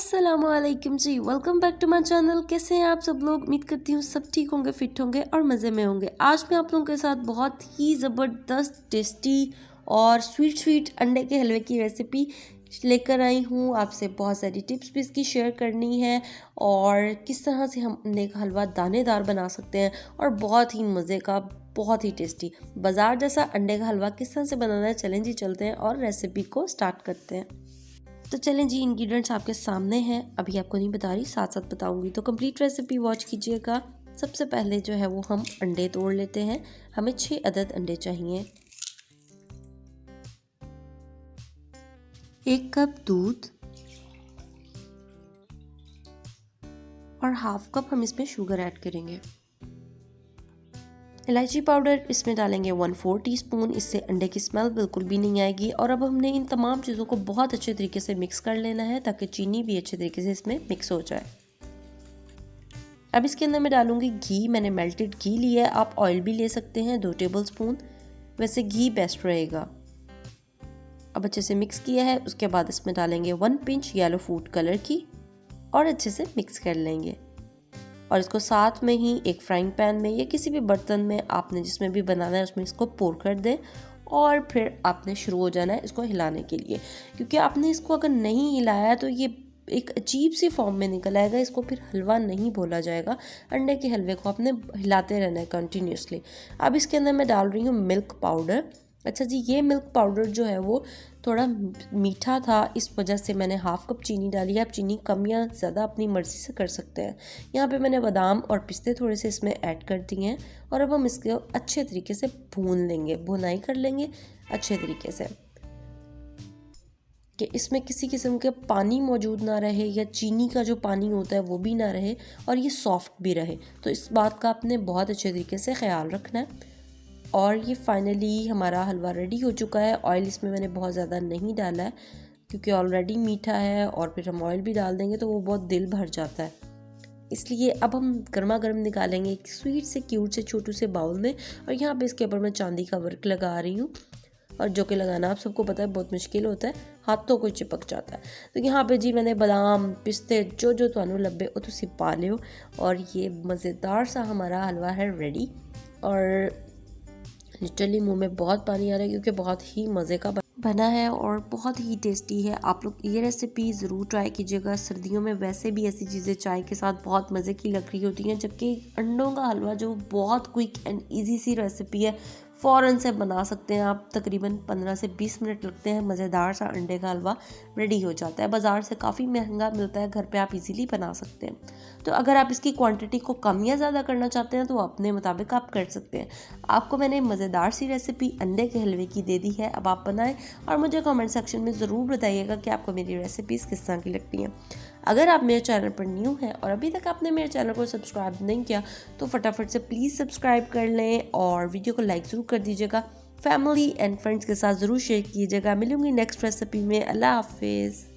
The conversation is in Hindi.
अस्सलामुअलैकुम जी, welcome back to my channel. कैसे हैं आप सब लोग? उम्मीद करती हूँ सब ठीक होंगे, फिट होंगे और मज़े में होंगे। आज मैं आप लोगों के साथ बहुत ही ज़बरदस्त टेस्टी और स्वीट अंडे के हलवे की रेसिपी लेकर आई हूँ। आपसे बहुत सारी टिप्स भी इसकी शेयर करनी है और किस तरह से हम अंडे का हलवा दानेदार बना सकते हैं और बहुत ही मज़े का, बहुत ही टेस्टी बाज़ार जैसा अंडे का हलवा किस तरह से बनाना है। चलें जी, चलते हैं और रेसिपी को स्टार्ट करते हैं। तो चलें जी, इंग्रेडिएंट्स आपके सामने हैं। अभी आपको नहीं बता रही, साथ साथ बताऊंगी, तो कंप्लीट रेसिपी वॉच कीजिएगा। सबसे पहले जो है वो हम अंडे तोड़ लेते हैं। हमें 6 अदद अंडे चाहिए। 1 कप दूध और हाफ कप हम इसमें शुगर ऐड करेंगे। इलायची पाउडर इसमें डालेंगे 1/4 टीस्पून। इससे अंडे की स्मेल बिल्कुल भी नहीं आएगी। और अब हमने इन तमाम चीज़ों को बहुत अच्छे तरीके से मिक्स कर लेना है ताकि चीनी भी अच्छे तरीके से इसमें मिक्स हो जाए। अब इसके अंदर मैं डालूंगी घी। मैंने मेल्टेड घी लिया है, आप ऑयल भी ले सकते हैं, 2 टेबलस्पून। वैसे घी बेस्ट रहेगा। अब अच्छे से मिक्स किया है। उसके बाद इसमें डालेंगे 1 पिंच येलो फूड कलर की और अच्छे से मिक्स कर लेंगे। और इसको साथ में ही एक फ्राइंग पैन में या किसी भी बर्तन में आपने जिसमें भी बनाना है उसमें इसको पोर कर दें और फिर आपने शुरू हो जाना है इसको हिलाने के लिए। क्योंकि आपने इसको अगर नहीं हिलाया तो ये एक अजीब सी फॉर्म में निकल आएगा। इसको फिर हलवा नहीं बोला जाएगा। अंडे के हलवे को आपने हिलाते रहना है कंटिन्यूसली। अब इसके अंदर मैं डाल रही हूँ मिल्क पाउडर। अच्छा जी, ये मिल्क पाउडर जो है वो थोड़ा मीठा था, इस वजह से मैंने हाफ कप चीनी डाली है। आप चीनी कम या ज़्यादा अपनी मर्ज़ी से कर सकते हैं। यहाँ पे मैंने बादाम और पिस्ते थोड़े से इसमें ऐड कर दिए हैं और अब हम इसको अच्छे तरीके से भून लेंगे, भुनाई कर लेंगे अच्छे तरीके से कि इसमें किसी किस्म के पानी मौजूद ना रहे या चीनी का जो पानी होता है वो भी ना रहे और ये सॉफ्ट भी रहे। तो इस बात का आपने बहुत अच्छे तरीके से ख्याल रखना है। और ये फाइनली हमारा हलवा रेडी हो चुका है। ऑयल इसमें मैंने बहुत ज़्यादा नहीं डाला है क्योंकि ऑलरेडी मीठा है और फिर हम ऑयल भी डाल देंगे तो वो बहुत दिल भर जाता है। इसलिए अब हम गर्मा गर्म निकालेंगे एक स्वीट से क्यूट से छोटू से बाउल में। और यहाँ पे इसके ऊपर मैं चांदी का वर्क लगा रही हूँ और जो कि लगाना आप सबको पता है बहुत मुश्किल होता है, हाथों को चिपक जाता है। तो यहाँ पे जी मैंने बादाम पिस्ते जो जो तुहानू लब्बे वो तुसी पा लियो और ये मज़ेदार सा हमारा हलवा है रेडी। और लिटरली मुंह में बहुत पानी आ रहा है क्योंकि बहुत ही मज़े का बना है और बहुत ही टेस्टी है। आप लोग ये रेसिपी ज़रूर ट्राई कीजिएगा। सर्दियों में वैसे भी ऐसी चीज़ें चाय के साथ बहुत मज़े की लग रही होती हैं, जबकि अंडों का हलवा जो बहुत क्विक एंड इजी सी रेसिपी है, फ़ौरन से बना सकते हैं आप। तकरीबन 15 से 20 मिनट लगते हैं, मज़ेदार सा अंडे का हलवा रेडी हो जाता है। बाज़ार से काफ़ी महंगा मिलता है, घर पे आप इजीली बना सकते हैं। तो अगर आप इसकी क्वांटिटी को कम या ज़्यादा करना चाहते हैं तो अपने मुताबिक आप कर सकते हैं। आपको मैंने मज़ेदार सी रेसिपी अंडे के हलवे की दे दी है। अब आप बनाएं और मुझे कमेंट सेक्शन में ज़रूर बताइएगा कि आपको मेरी रेसिपीज़ किस तरह की लगती हैं। अगर आप मेरे चैनल पर न्यू हैं और अभी तक आपने मेरे चैनल को सब्सक्राइब नहीं किया तो फटाफट से प्लीज़ सब्सक्राइब कर लें और वीडियो को लाइक ज़रूर कर दीजिएगा। फैमिली एंड फ्रेंड्स के साथ ज़रूर शेयर कीजिएगा। मिलूंगी नेक्स्ट रेसिपी में। अल्लाह हाफिज़।